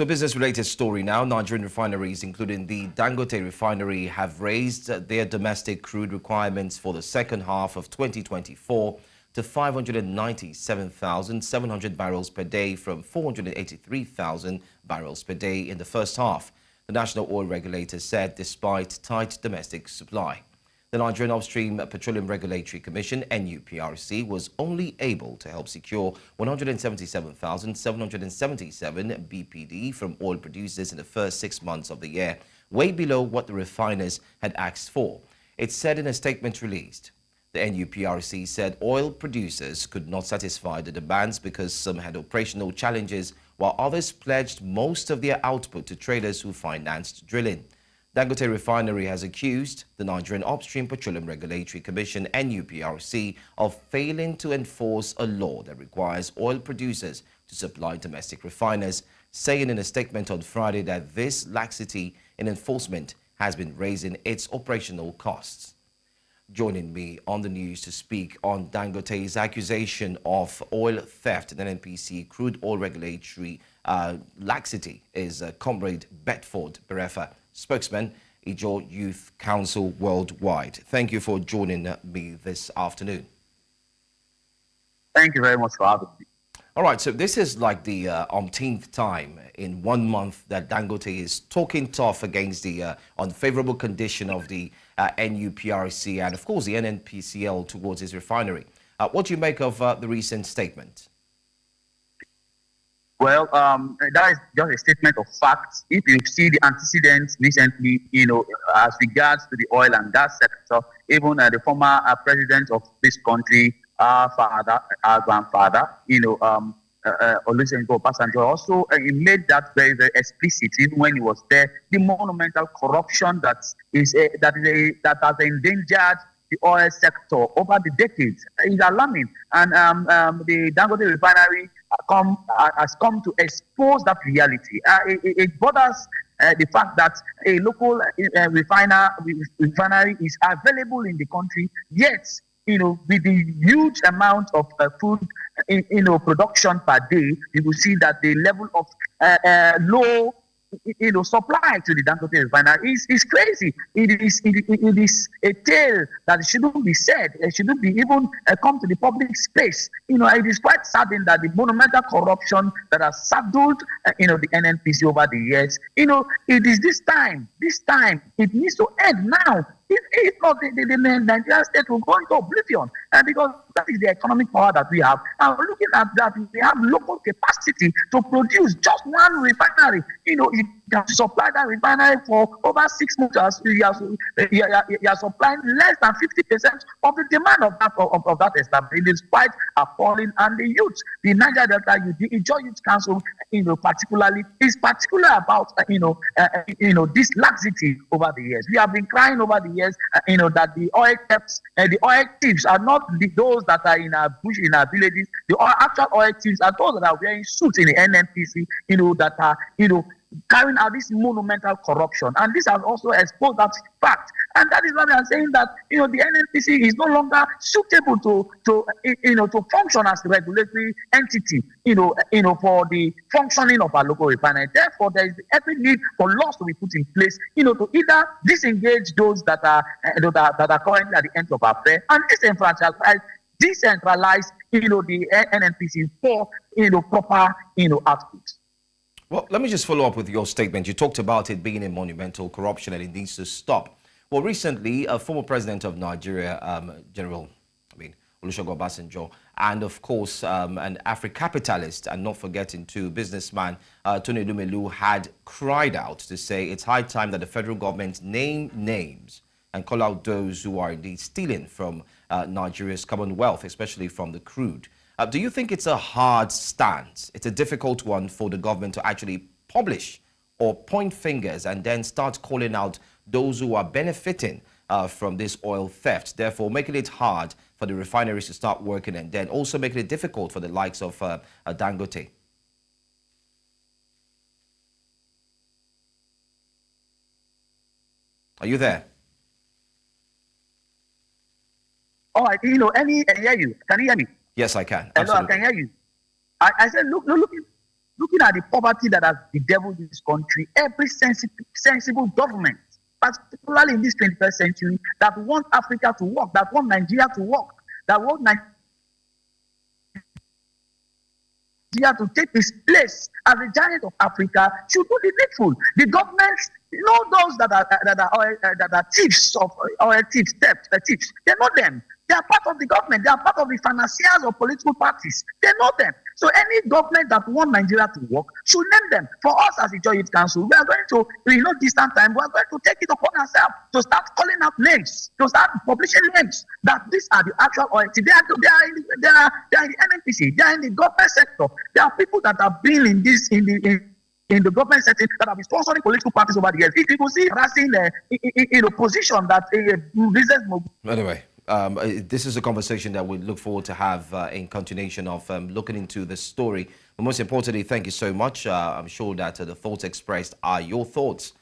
To a business-related story now, Nigerian refineries, including the Dangote Refinery, have raised their domestic crude requirements for the second half of 2024 to 597,700 barrels per day from 483,000 barrels per day in the first half, the National Oil Regulator said, despite tight domestic supply. The Nigerian Upstream Petroleum Regulatory Commission, NUPRC, was only able to help secure 177,777 BPD from oil producers in the first 6 months of the year, way below what the refiners had asked for. It said in a statement released. The NUPRC said oil producers could not satisfy the demands because some had operational challenges, while others pledged most of their output to traders who financed drilling. Dangote Refinery has accused the Nigerian Upstream Petroleum Regulatory Commission, NUPRC, of failing to enforce a law that requires oil producers to supply domestic refiners, saying in a statement on Friday that this laxity in enforcement has been raising its operational costs. Joining me on the news to speak on Dangote's accusation of oil theft and NNPC crude oil regulatory laxity is Comrade Bedford Berefa, spokesman, Ijaw Youth Council Worldwide. Thank you for joining me this afternoon. Thank you very much for having me. All right, so this is like the umpteenth time in 1 month that Dangote is talking tough against the unfavorable condition of the NUPRC and, of course, the NNPCL towards his refinery. What do you make of the recent statement? Well, that is just a statement of facts. If you see the antecedents recently, as regards to the oil and gas sector, even the former president of this country, our grandfather, Olusegun Obasanjo, also he made that very, very explicit even when he was there. The monumental corruption that has endangered the oil sector over the decades is alarming, and the Dangote Refinery has come to expose that reality. It bothers the fact that a local refinery is available in the country, yet with the huge amount of food production per day, you will see that the level of low supply to the Dangote Refinery is crazy. It is a tale that shouldn't be said. It shouldn't be even come to the public space. It is quite saddening that the monumental corruption that has saddled the NNPC over the years. It is this time it needs to end now. If not, the Nigerian state will go into oblivion, because that is the economic power that we have. And looking at that, we have local capacity to produce just one refinery. You can supply that refinery for over 6 months. You are supplying less than 50% of the demand of that establishment. It is quite appalling. And the youth, the Niger Delta Youth, the Ijaw Youth Council, particularly, is particular about this laxity over the years. We have been crying over the years, that the oil thieves are not those that are in our bush, in our villages. The actual oil thieves are those that are wearing suits in the NNPC, that are, carrying out this monumental corruption. And this has also exposed that fact. And that is why we are saying that, the NNPC is no longer suitable to function as a regulatory entity, for the functioning of our local refinery. Therefore, there is every need for laws to be put in place, to either disengage those that are currently at the end of our affair and decentralize, the NNPC for, proper, output. Well, let me just follow up with your statement. You talked about it being a monumental corruption and it needs to stop. Well, recently, a former president of Nigeria, Olusegun Obasanjo, and of course, an Afri-capitalist, and not forgetting too, businessman Tony Elumelu, had cried out to say it's high time that the federal government name names and call out those who are indeed stealing from Nigeria's commonwealth, especially from the crude. Do you think it's a hard stance? It's a difficult one for the government to actually publish or point fingers and then start calling out those who are benefiting from this oil theft, therefore making it hard for the refineries to start working and then also making it difficult for the likes of Dangote? Are you there? All right, I hear you. Can you hear me? Yes, I can. Hello, I can hear you. I said, look. looking at the poverty that has bedeviled this country, every sensible government, particularly in this 21st century, that want Africa to work, that want Nigeria to work, that want Nigeria to take its place as a giant of Africa, should do the needful. The governments, those that are thieves of oil thieves, thieves, they know them. They are part of the government. They are part of the financiers of political parties. They know them. So any government that wants Nigeria to work should name them. For us as the Joint Youth Council, we are going to, distant time, we are going to take it upon ourselves to start calling out names, to start publishing names, that these are the actual oil thieves. They are in the NNPC. They are in the government sector. There are people that have been in the government setting that have been sponsoring political parties over the years. If you see harassing in a position that a business mogul. Anyway, this is a conversation that we look forward to have in continuation of looking into the story. But most importantly, thank you so much. I'm sure that the thoughts expressed are your thoughts.